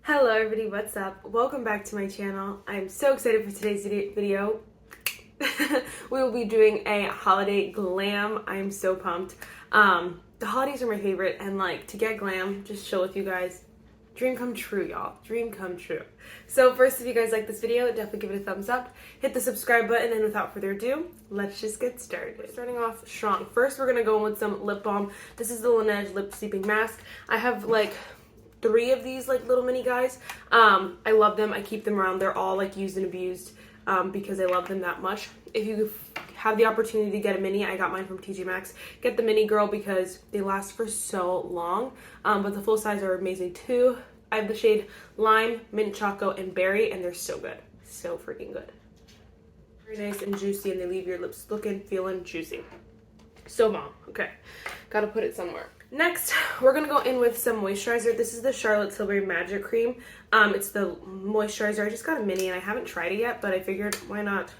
Hello everybody, what's up? Welcome back to my channel. I'm so excited for today's video. We will be doing a holiday glam. I'm so pumped. The holidays are my favorite, and like to get glam, just chill with you guys. Dream come true, y'all. Dream come true. So first, if you guys like this video, definitely give it a thumbs up. Hit the subscribe button, and without further ado, let's just get started. We're starting off strong. First, we're gonna go in with some lip balm. This is the Lineage lip sleeping mask. I have like 3 of these like little mini guys. I love them. I keep them around. They're all like used and abused because I love them that much. If you have the opportunity to get a mini, I got mine from TJ Maxx. Get the mini girl because they last for so long. But the full size are amazing too. I have the shade Lime, Mint Choco, and Berry, and they're so good. So freaking good. Very nice and juicy, and they leave your lips looking, feeling juicy. So bomb. Okay, gotta put it somewhere. Next, we're gonna go in with some moisturizer. This is the Charlotte Tilbury Magic Cream. It's the moisturizer. I just got a mini and I haven't tried it yet, but I figured why not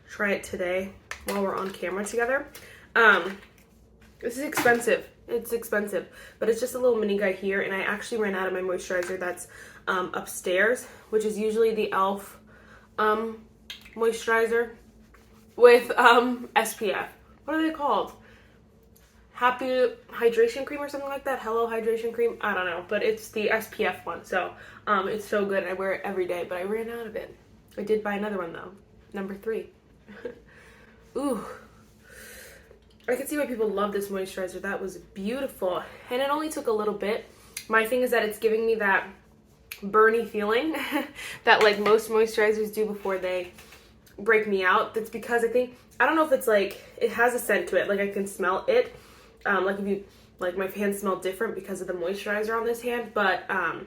try it today while we're on camera together. This is expensive. It's expensive, but it's just a little mini guy here, and I actually ran out of my moisturizer that's upstairs, which is usually the e.l.f. Moisturizer with SPF. What are they called? Happy Hydration Cream or something like that. Hello Hydration Cream. I don't know, but it's the SPF one. So it's so good. I wear it every day, but I ran out of it. I did buy another one though. Number 3. Ooh. I can see why people love this moisturizer. That was beautiful. And it only took a little bit. My thing is that it's giving me that burny feeling that like most moisturizers do before they break me out. That's because I don't know if it's like, it has a scent to it. Like I can smell it. Like if you, like my hands smell different because of the moisturizer on this hand, but I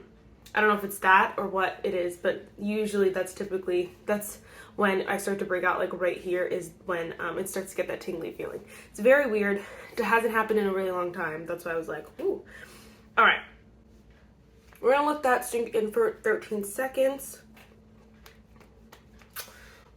don't know if it's that or what it is, but usually that's when I start to break out, like right here is when it starts to get that tingly feeling. It's very weird. It hasn't happened in a really long time. That's why I was like, ooh. All right. We're gonna let that sink in for 13 seconds.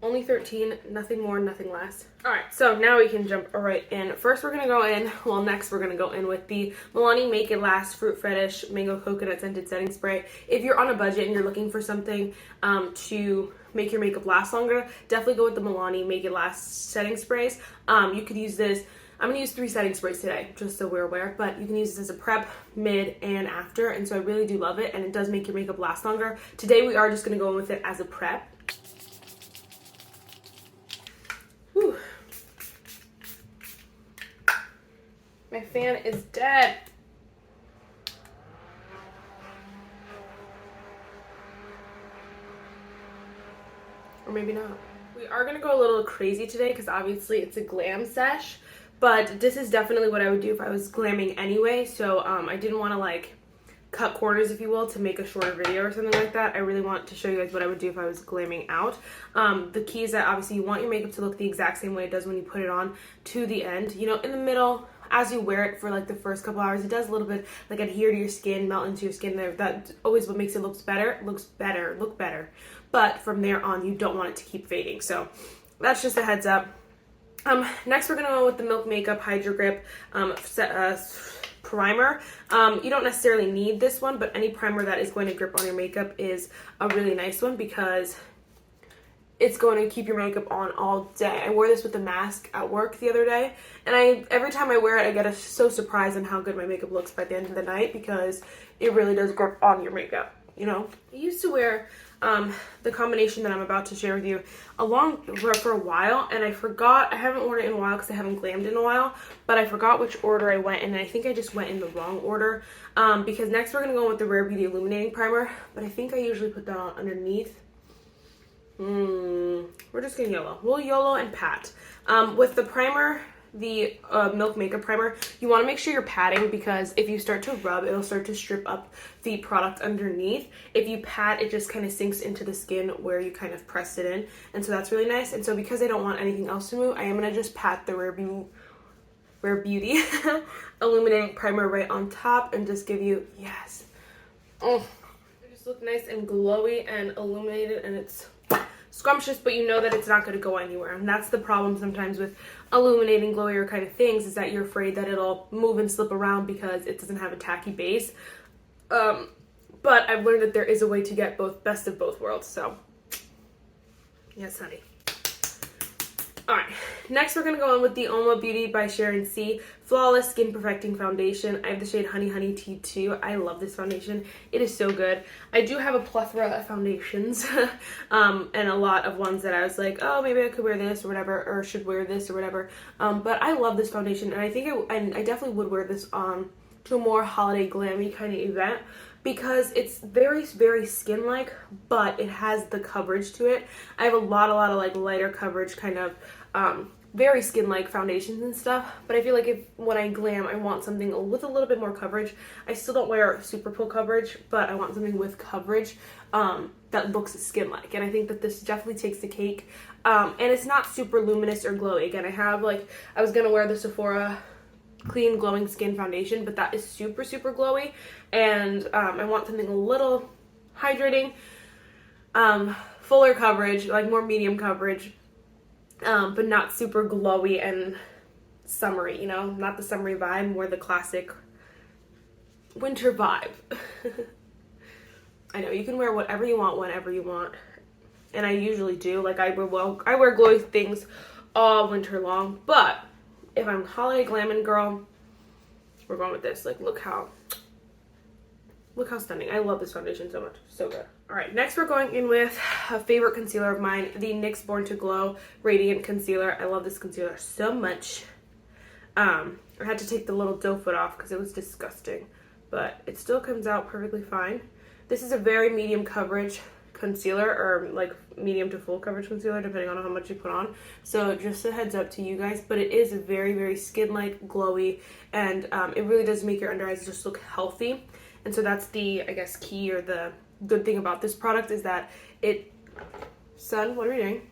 Only 13, nothing more, nothing less. All right, so now we can jump right in. First, we're gonna go in, next we're gonna go in with the Milani Make It Last Fruit Fetish Mango Coconut Scented Setting Spray. If you're on a budget and you're looking for something to make your makeup last longer, definitely go with the Milani Make It Last setting sprays. You could use this. I'm gonna use 3 setting sprays today, just so we're aware, but you can use this as a prep, mid, and after, and so I really do love it, and it does make your makeup last longer. Today, we are just gonna go in with it as a prep. Whew. My fan is dead. Or maybe not. We are gonna go a little crazy today because obviously it's a glam sesh, but this is definitely what I would do if I was glamming anyway. So I didn't want to like cut corners, if you will, to make a shorter video or something like that. I really want to show you guys what I would do if I was glamming out. The key is that obviously you want your makeup to look the exact same way it does when you put it on to the end. You know, in the middle, as you wear it for like the first couple hours, it does a little bit like adhere to your skin, melt into your skin there. That's always what makes it look better. But from there on, you don't want it to keep fading. So that's just a heads up. Next, we're gonna go with the Milk Makeup Hydra Grip primer. You don't necessarily need this one, but any primer that is going to grip on your makeup is a really nice one because it's going to keep your makeup on all day. I wore this with the mask at work the other day, and every time I wear it, I get so surprised on how good my makeup looks by the end of the night because it really does grip on your makeup, you know? I used to wear the combination that I'm about to share with you for a while, and I forgot. I haven't worn it in a while because I haven't glammed in a while, but I forgot which order I went in, and I think I just went in the wrong order because next we're going to go with the Rare Beauty Illuminating Primer, but I think I usually put that on underneath. We're just gonna YOLO. We'll YOLO and pat. With the primer, the Milk Makeup Primer, you want to make sure you're patting because if you start to rub, it'll start to strip up the product underneath. If you pat, it just kind of sinks into the skin where you kind of pressed it in, and so that's really nice. And so because I don't want anything else to move, I am gonna just pat the Rare Beauty Illuminating Primer right on top and just give you, yes. Oh, it just look nice and glowy and illuminated, and it's scrumptious, but you know that it's not going to go anywhere. And that's the problem sometimes with illuminating glowier kind of things, is that you're afraid that it'll move and slip around because it doesn't have a tacky base. but I've learned that there is a way to get both best of both worlds. So yes, honey. All right, next we're gonna go on with the LYS Beauty by Sharon C. Flawless Skin Perfecting Foundation. I have the shade Honey Honey T2. I love this foundation. It is so good. I do have a plethora of foundations and a lot of ones that I was like, oh, maybe I could wear this or whatever, or should wear this or whatever. But I love this foundation, and I think I definitely would wear this on to a more holiday glammy kind of event, because it's very, very skin-like, but it has the coverage to it. I have a lot of like lighter coverage kind of very skin-like foundations and stuff, but I feel like when I glam, I want something with a little bit more coverage. I still don't wear super full coverage, but I want something with coverage that looks skin-like, and I think that this definitely takes the cake. And it's not super luminous or glowy. Again, I was gonna wear the Sephora Clean Glowing Skin Foundation, but that is super, super glowy, and I want something a little hydrating, fuller coverage, like more medium coverage, but not super glowy and summery, you know, not the summery vibe, more the classic winter vibe. I know, you can wear whatever you want, whenever you want, and I usually do. Like, I wear glowy things all winter long, but if I'm holiday glamming, girl, we're going with this. Like, look how stunning. I love this foundation so much. So good. All right, next we're going in with a favorite concealer of mine, the NYX Born to Glow Radiant Concealer. I love this concealer so much. I had to take the little doe foot off because it was disgusting, but it still comes out perfectly fine. This is a very medium coverage concealer, or like medium to full coverage concealer, depending on how much you put on. So just a heads up to you guys, but it is very, very skin-like, glowy, and it really does make your under eyes just look healthy. And so that's the, I guess, key, or the good thing about this product is that Sun, what are we doing?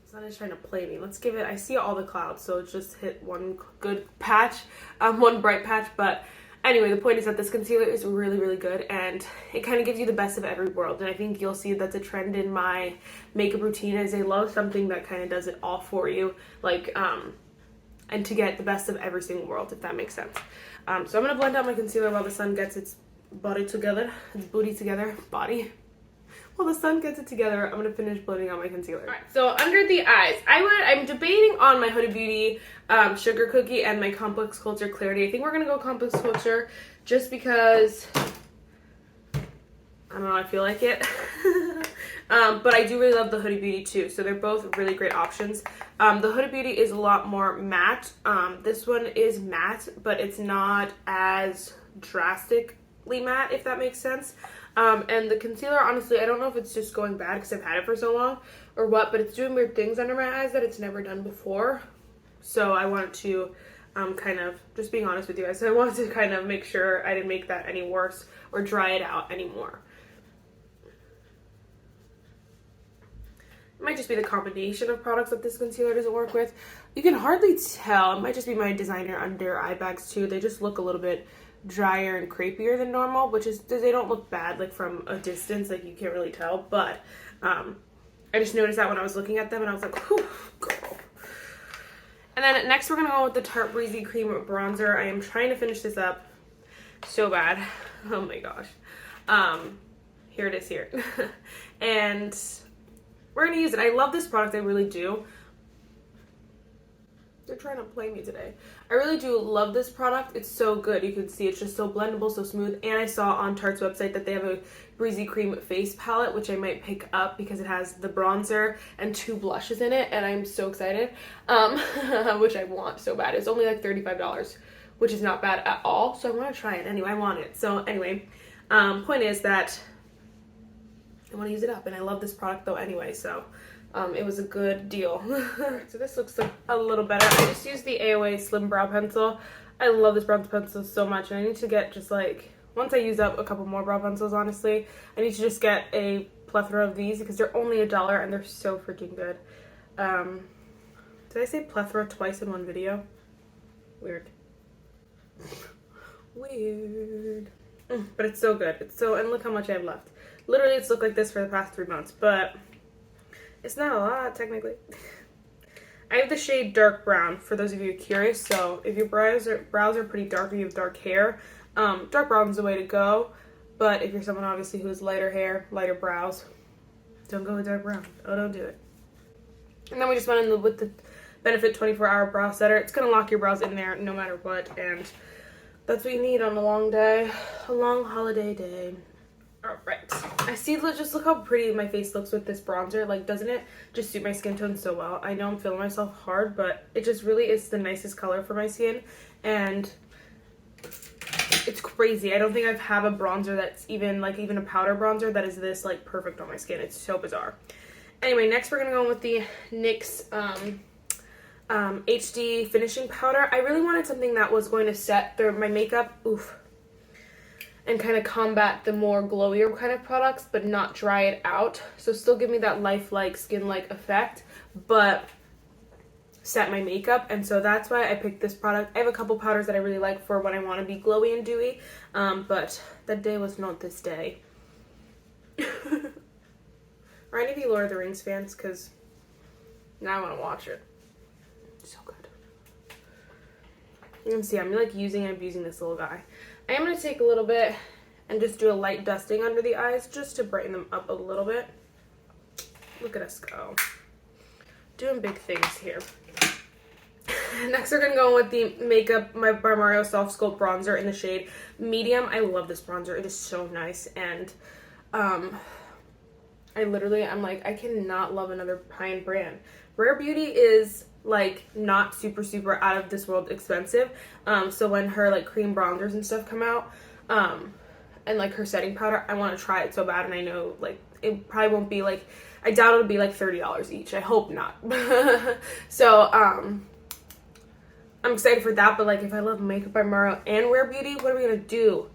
Sun is trying to play me. Let's give it, I see all the clouds, so it's just hit one good patch, one bright patch. But anyway, the point is that this concealer is really, really good, and it kind of gives you the best of every world. And I think you'll see that's a trend in my makeup routine, is I love something that kind of does it all for you, like, and to get the best of every single world, if that makes sense. So I'm going to blend out my concealer while the Sun gets its body together, while the Sun gets it together. I'm gonna finish blending out my concealer. All right, so under the eyes, I'm debating on my Huda Beauty Sugar Cookie and my Complex Culture Clarity. I think we're gonna go Complex Culture just because, I don't know, I feel like it. But I do really love the Huda Beauty too, so they're both really great options. The Huda Beauty is a lot more matte. This one is matte, but it's not as drastically matte, if that makes sense. And the concealer, honestly, I don't know if it's just going bad because I've had it for so long or what, but it's doing weird things under my eyes that it's never done before. So I wanted to kind of, just being honest with you guys, so I wanted to kind of make sure I didn't make that any worse or dry it out anymore. It might just be the combination of products that this concealer doesn't work with. You can hardly tell. It might just be my designer under eye bags too. They just look a little bit drier and crepier than normal, which is, they don't look bad like from a distance, like you can't really tell, but I just noticed that when I was looking at them, and I was like, whew, girl. And then next we're gonna go with the Tarte Breezy Cream Bronzer. I am trying to finish this up so bad. Oh my gosh. Here it is here. And we're gonna use it. I love this product, I really do. They're trying to play me today. I really do love this product. It's so good. You can see it's just so blendable, so smooth. And I saw on Tarte's website that they have a Breezy Cream face palette, which I might pick up because it has the bronzer and 2 blushes in it, and I'm so excited, which I want so bad. It's only like $35, which is not bad at all, so I want to try it anyway. I want it. So anyway, point is that I want to use it up, and I love this product though anyway, so it was a good deal. So this looks like a little better. I just used the AOA Slim Brow Pencil. I love this brow pencil so much, and I need to get just like, once I use up a couple more brow pencils, honestly, I need to just get a plethora of these because they're only $1 and they're so freaking good. Did I say plethora twice in one video? Weird. Weird. But it's so good. It's so, and look how much I have left. Literally, it's looked like this for the past 3 months, but it's not a lot, technically. I have the shade Dark Brown, for those of you curious. So if your brows are pretty dark or you have dark hair, dark brown is the way to go. But if you're someone obviously who has lighter hair, lighter brows, don't go with dark brown. Oh, don't do it. And then we just went in with the Benefit 24-hour brow setter. It's going to lock your brows in there no matter what. And that's what you need on a long day, a long holiday day. Alright, I see, just look how pretty my face looks with this bronzer. Like, doesn't it just suit my skin tone so well? I know I'm feeling myself hard, but it just really is the nicest color for my skin, and it's crazy. I don't think I've had a bronzer that's even a powder bronzer that is this, like, perfect on my skin. It's so bizarre. Anyway, next we're gonna go in with the NYX HD finishing powder. I really wanted something that was going to set my makeup, and kind of combat the more glowier kind of products, but not dry it out. So still give me that lifelike, skin-like effect, but set my makeup. And so that's why I picked this product. I have a couple powders that I really like for when I want to be glowy and dewy, but that day was not this day. Are any of you Lord of the Rings fans? Because now I want to watch it. So good. You can see I'm like using and abusing this little guy. I am going to take a little bit and just do a light dusting under the eyes just to brighten them up a little bit. Look at us go. Doing big things here. Next we're going to go with the by Mario Soft Sculpt Bronzer in the shade Medium. I love this bronzer. It is so nice. And I'm like, I cannot love another high-end brand. Rare Beauty is like not super out of this world expensive, so when her like cream bronzers and stuff come out, and like her setting powder, I want to try it so bad, and I know like it probably won't be like, I doubt it'll be like $30 each. I hope not. So I'm excited for that. But like, if I love Makeup by Mario and Rare Beauty, what are we gonna do?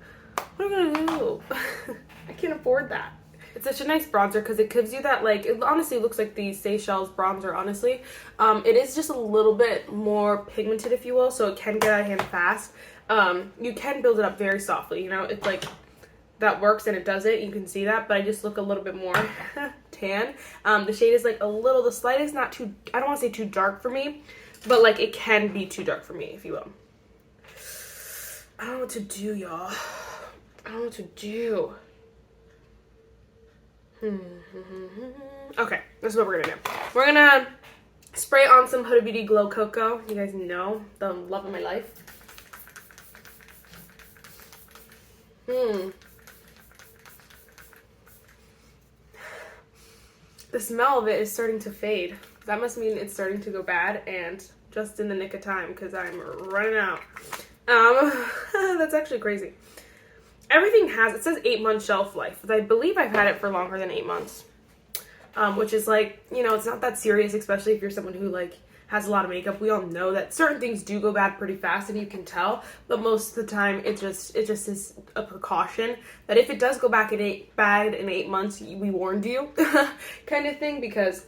What are we gonna do? I can't afford that. It's such a nice bronzer because it gives you that, like, it honestly looks like the Seychelles bronzer, honestly. It is just a little bit more pigmented, if you will, so it can get out of hand fast. You can build it up very softly, you know, it's like, that works and it does it, you can see that, but I just look a little bit more tan. The shade is like the slightest, not too, I don't want to say too dark for me, but like it can be too dark for me, if you will. I don't know what to do, y'all. I don't know what to do. Okay, this is what we're gonna do. We're gonna spray on some Huda Beauty Glow Cocoa. You guys know the love of my life. The smell of it is starting to fade. That must mean it's starting to go bad, and just in the nick of time because I'm running out. That's actually crazy. Everything it says 8-month shelf life, but I believe I've had it for longer than 8 months. Which is like, you know, it's not that serious, especially if you're someone who like has a lot of makeup. We all know that certain things do go bad pretty fast, and you can tell, but most of the time it just is a precaution that if it does go bad in 8 months, we warned you kind of thing, because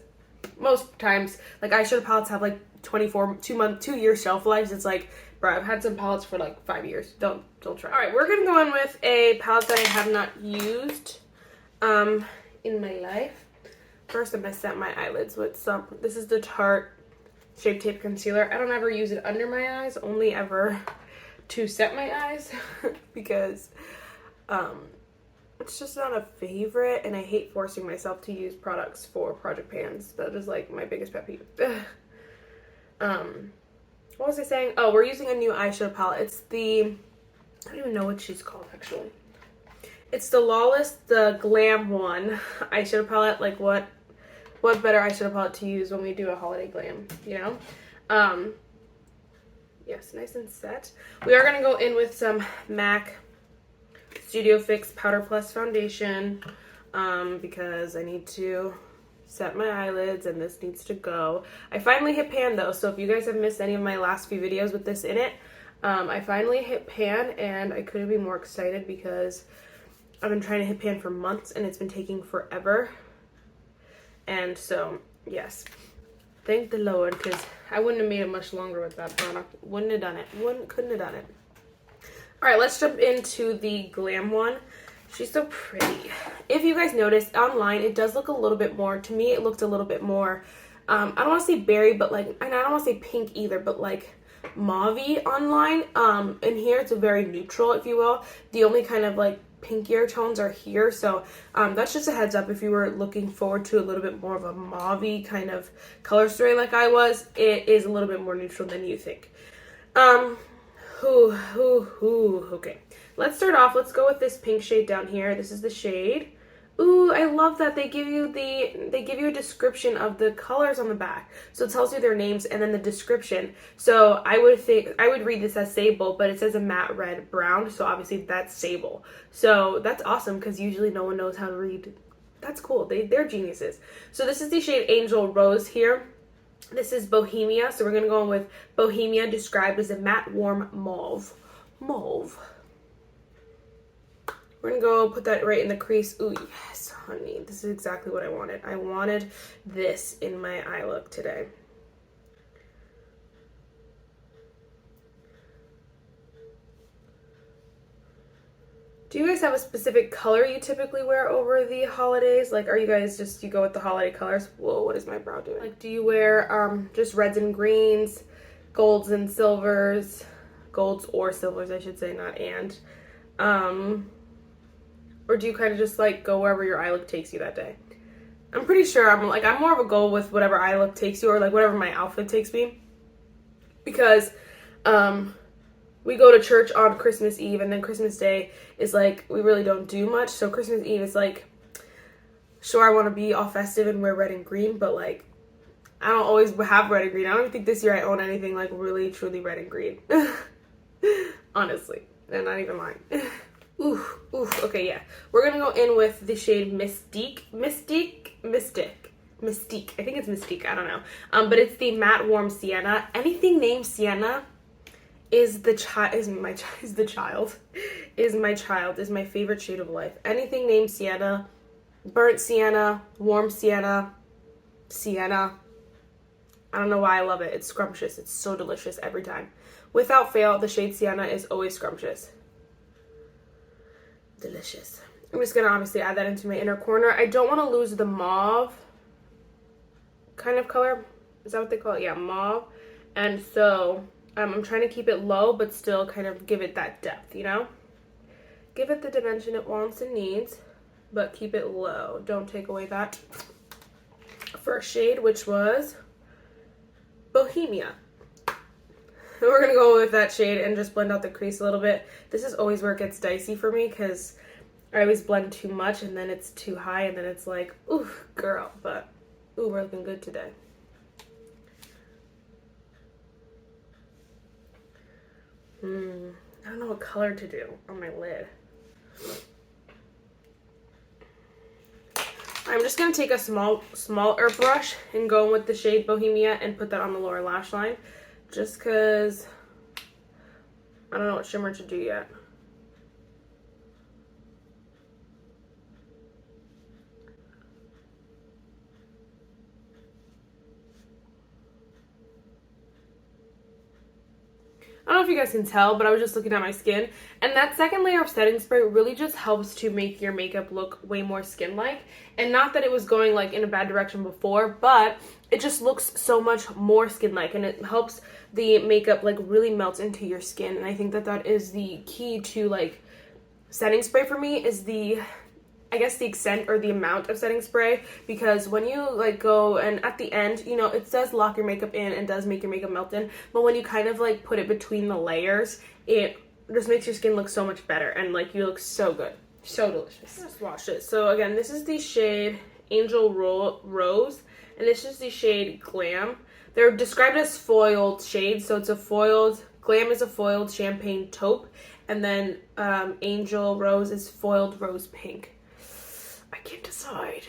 most times like eyeshadow palettes have like 2 year shelf lives. It's like, bro, I've had some palettes for like 5 years. Don't try. All right, we're gonna go in with a palette that I have not used in my life. First, I'm gonna set my eyelids with some. This is the Tarte Shape Tape Concealer. I don't ever use it under my eyes, only ever to set my eyes because it's just not a favorite, and I hate forcing myself to use products for project pans. That is like my biggest pet peeve. What was I saying? Oh, we're using a new eyeshadow palette. It's the, I don't even know what she's called actually. It's the Glam one eyeshadow palette. Like what better eyeshadow palette to use when we do a holiday glam, you know? Yes, nice and set. We are gonna go in with some MAC Studio Fix Powder Plus foundation because I need to set my eyelids and this needs to go. I finally hit pan though, so if you guys have missed any of my last few videos with this in it, I finally hit pan and I couldn't be more excited because I've been trying to hit pan for months and it's been taking forever. And so, yes, thank the Lord, because I wouldn't have made it much longer with that product. Couldn't have done it. All right, let's jump into the Glam one. She's so pretty. If you guys noticed, online it does look a little bit more, to me it looked a little bit more, I don't want to say berry, but like, and I don't want to say pink either, but like mauve-y online. In here it's a very neutral, if you will. The only kind of like pinkier tones are here. So that's just a heads up if you were looking forward to a little bit more of a mauve-y kind of color story like I was. It is a little bit more neutral than you think. Okay. Let's start off. Let's go with this pink shade down here. This is the shade. Ooh, I love that they give you a description of the colors on the back. So it tells you their names and then the description. So I would read this as sable, but it says a matte red brown, so obviously that's sable. So that's awesome because usually no one knows how to read. That's cool. They're geniuses. So this is the shade Angel Rose here. This is Bohemia. So we're going to go in with Bohemia, described as a matte warm mauve. Mauve. We're going to go put that right in the crease. Ooh, yes, honey. This is exactly what I wanted. I wanted this in my eye look today. Do you guys have a specific color you typically wear over the holidays? Like, are you guys just, you go with the holiday colors? Whoa, what is my brow doing? Like, do you wear just reds and greens, golds and silvers, golds or silvers, I should say, not and. Or do you kind of just like go wherever your eye look takes you that day? I'm pretty sure I'm more of a go with whatever eye look takes you, or like whatever my outfit takes me. Because we go to church on Christmas Eve, and then Christmas Day is like, we really don't do much. So Christmas Eve is like, sure, I want to be all festive and wear red and green, but like, I don't always have red and green. I don't even think this year I own anything like really, truly red and green. Honestly, and not even lying. Oof. Okay, yeah. We're gonna go in with the shade Mystique. I think it's Mystique. I don't know. But it's the matte warm sienna. Anything named sienna is my favorite shade of life. Anything named sienna, burnt sienna, warm sienna. I don't know why I love it. It's scrumptious. It's so delicious every time. Without fail, the shade sienna is always scrumptious. Delicious. I'm just gonna obviously add that into my inner corner. I don't want to lose the mauve kind of color. Is that what they call it? Yeah, mauve. And so I'm trying to keep it low, but still kind of give it that depth, you know? Give it the dimension it wants and needs, but keep it low. Don't take away that first shade, which was Bohemia. And we're going to go with that shade and just blend out the crease a little bit. This is always where it gets dicey for me because I always blend too much and then it's too high and then it's like, ooh, girl. But, ooh, we're looking good today. I don't know what color to do on my lid. I'm just going to take a small airbrush and go in with the shade Bohemia and put that on the lower lash line. Just because I don't know what shimmer to do yet. I don't know if you guys can tell, but I was just looking at my skin. And that second layer of setting spray really just helps to make your makeup look way more skin-like. And not that it was going like in a bad direction before, but it just looks so much more skin-like. And it helps the makeup like really melt into your skin. And I think that that is the key to like setting spray for me, is the, I guess, the extent or the amount of setting spray, because when you like go and at the end, you know, it does lock your makeup in and does make your makeup melt in, but when you kind of like put it between the layers, it just makes your skin look so much better and like you look so good, so delicious. Just watch it. So again, this is the shade Angel Rose, and this is the shade Glam. They're described as foiled shades, so it's a foiled, Glam is a foiled champagne taupe, and then Angel Rose is foiled rose pink. I can't decide.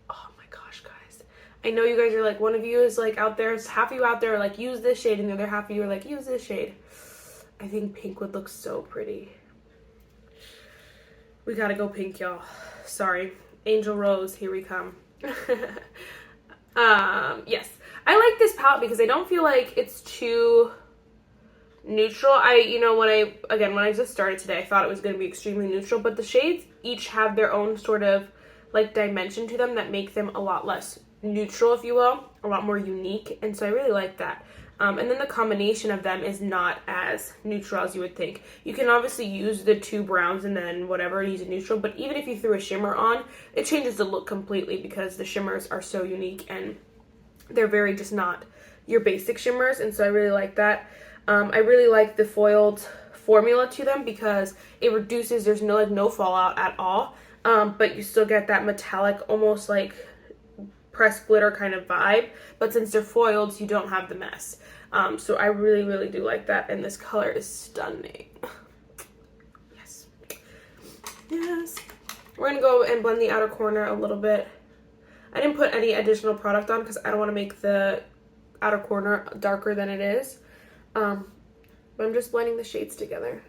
Oh my gosh, guys. I know you guys are like, one of you is like out there, half of you out there are like, use this shade, and the other half of you are like, use this shade. I think pink would look so pretty. We gotta go pink, y'all. Sorry. Angel Rose, here we come. Yes. I like this palette because I don't feel like it's too neutral. When I just started today, I thought it was going to be extremely neutral, but the shades each have their own sort of like dimension to them that make them a lot less neutral, if you will, a lot more unique, and so I really like that. And then the combination of them is not as neutral as you would think. You can obviously use the two browns and then whatever, use a neutral, but even if you threw a shimmer on, it changes the look completely because the shimmers are so unique and they're very just not your basic shimmers, and so I really like that. I really like the foiled formula to them because it reduces, there's no fallout at all, but you still get that metallic, almost like pressed glitter kind of vibe, but since they're foiled, you don't have the mess. So I really do like that, and this color is stunning. Yes. Yes. We're gonna go and blend the outer corner a little bit. I didn't put any additional product on because I don't want to make the outer corner darker than it is. But I'm just blending the shades together.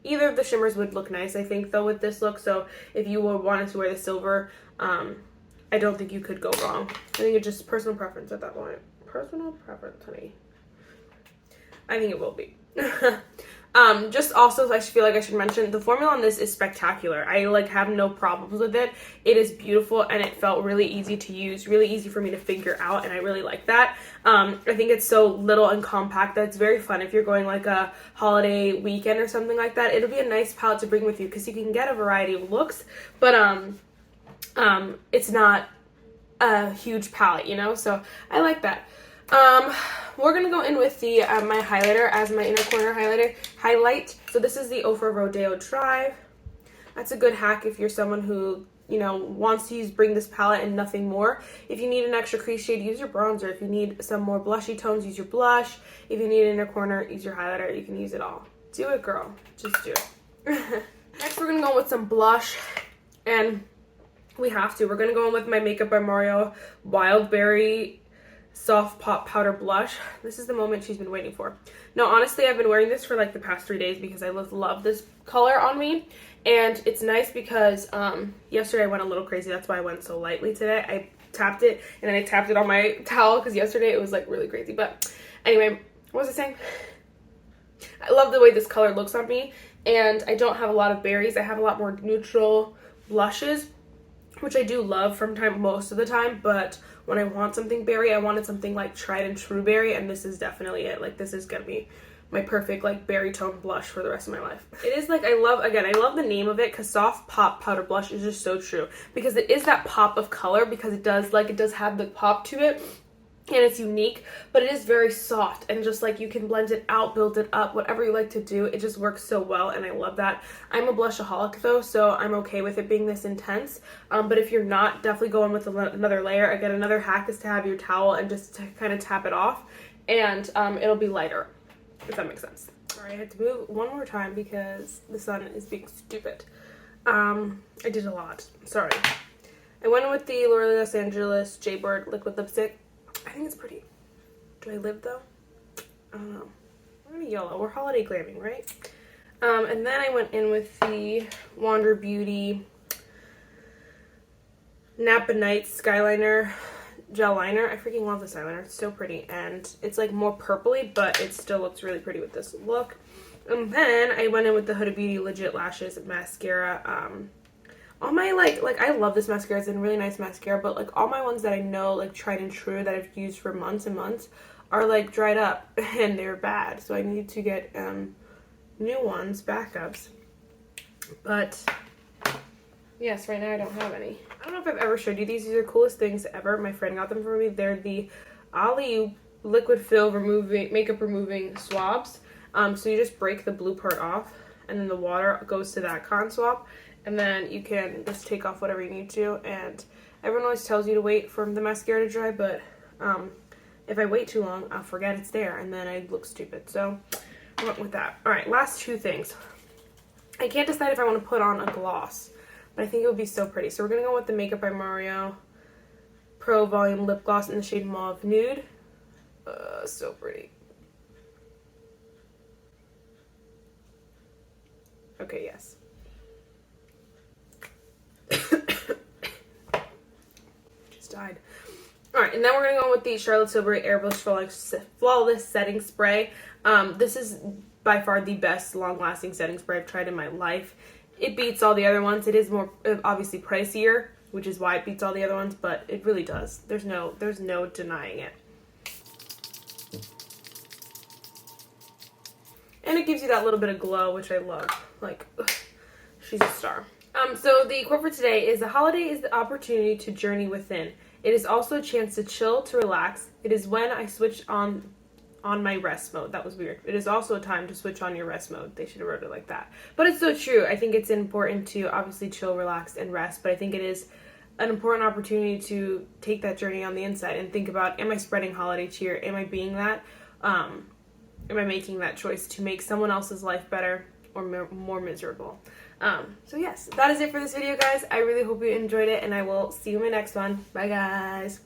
Either of the shimmers would look nice, I think, though, with this look. So if you wanted to wear the silver, I don't think you could go wrong. I think it's just personal preference at that point. Personal preference, honey. I think it will be. Just also, I feel like I should mention, the formula on this is spectacular. I like have no problems with it. It is beautiful and it felt really easy to use, really easy for me to figure out, and I really like that. I think it's so little and compact that it's very fun if you're going like a holiday weekend or something like that. It'll be a nice palette to bring with you because you can get a variety of looks, but it's not a huge palette, you know, so I like that. We're gonna go in with the my highlighter as my inner corner highlight. So this is the Ofra Rodeo Drive. That's a good hack if you're someone who, you know, wants to bring this palette and nothing more. If you need an extra crease shade, use your bronzer. If you need some more blushy tones, use your blush. If you need an inner corner, use your highlighter. You can use it all. Do it, girl. Just do it. Next, we're gonna go with some blush, and we have to. We're gonna go in with my Makeup by Mario Wild Berry Soft Pop Powder Blush. This is the moment she's been waiting for. No, honestly, I've been wearing this for like the past 3 days because I love this color on me, and it's nice because yesterday I went a little crazy. That's why I went so lightly today. I tapped it and then I tapped it on my towel because yesterday it was like really crazy. But anyway, what was I saying? I love the way this color looks on me, and I don't have a lot of berries. I have a lot more neutral blushes, which I do love from most of the time, but when I want something berry, I wanted something like tried and true berry, and this is definitely it. Like, this is gonna be my perfect like berry tone blush for the rest of my life. It is like, I love the name of it because Soft Pop Powder Blush is just so true, because it is that pop of color, because it does have the pop to it, and it's unique, but it is very soft, and just like you can blend it out, build it up, whatever you like to do. It just works so well, and I love that. I'm a blushaholic though, so I'm okay with it being this intense, but if you're not, definitely go in with another layer. Again, another hack is to have your towel and just to kind of tap it off, and it'll be lighter, if that makes sense. Sorry, I had to move one more time because the sun is being stupid. I did a lot, sorry. I went in with the L'Oreal Los Angeles Jaybird liquid lipstick. I think it's pretty. Do I live though? I don't know. We're gonna yellow. We're holiday glamming, right? And then I went in with the Wander Beauty Napa Nights Skyliner Gel Liner. I freaking love this eyeliner. It's so pretty, and it's like more purpley, but it still looks really pretty with this look. And then I went in with the Huda Beauty Legit Lashes Mascara. All my, like I love this mascara. It's a really nice mascara, but like all my ones that I know, like tried and true, that I've used for months and months, are like dried up and they're bad. So I need to get new ones, backups. But yes, right now I don't have any. I don't know if I've ever showed you these. These are the coolest things ever. My friend got them for me. They're the Ollie liquid fill makeup removing swabs. So you just break the blue part off, and then the water goes to that cotton swab. And then you can just take off whatever you need to. And everyone always tells you to wait for the mascara to dry, but if I wait too long, I'll forget it's there, and then I look stupid. So I went with that. All right, last two things. I can't decide if I want to put on a gloss, but I think it would be so pretty. So we're going to go with the Makeup by Mario Pro Volume Lip Gloss in the shade Mauve Nude. So pretty. Okay, yes. Died. Alright, and then we're going to go with the Charlotte Tilbury Airbrush Flawless Setting Spray. This is by far the best long-lasting setting spray I've tried in my life. It beats all the other ones. It is more, obviously, pricier, which is why it beats all the other ones, but it really does. There's no denying it. And it gives you that little bit of glow, which I love. Like, ugh, she's a star. So the quote for today is, "The holiday is the opportunity to journey within. It is also a chance to chill, to relax. It is when I switch on my rest mode." That was weird. It is also a time to switch on your rest mode. They should have wrote it like that. But it's so true. I think it's important to obviously chill, relax, and rest. But I think it is an important opportunity to take that journey on the inside and think about, am I spreading holiday cheer? Am I being that? Am I making that choice to make someone else's life better or more miserable? So yes, that is it for this video, guys. I really hope you enjoyed it, and I will see you in my next one. Bye, guys.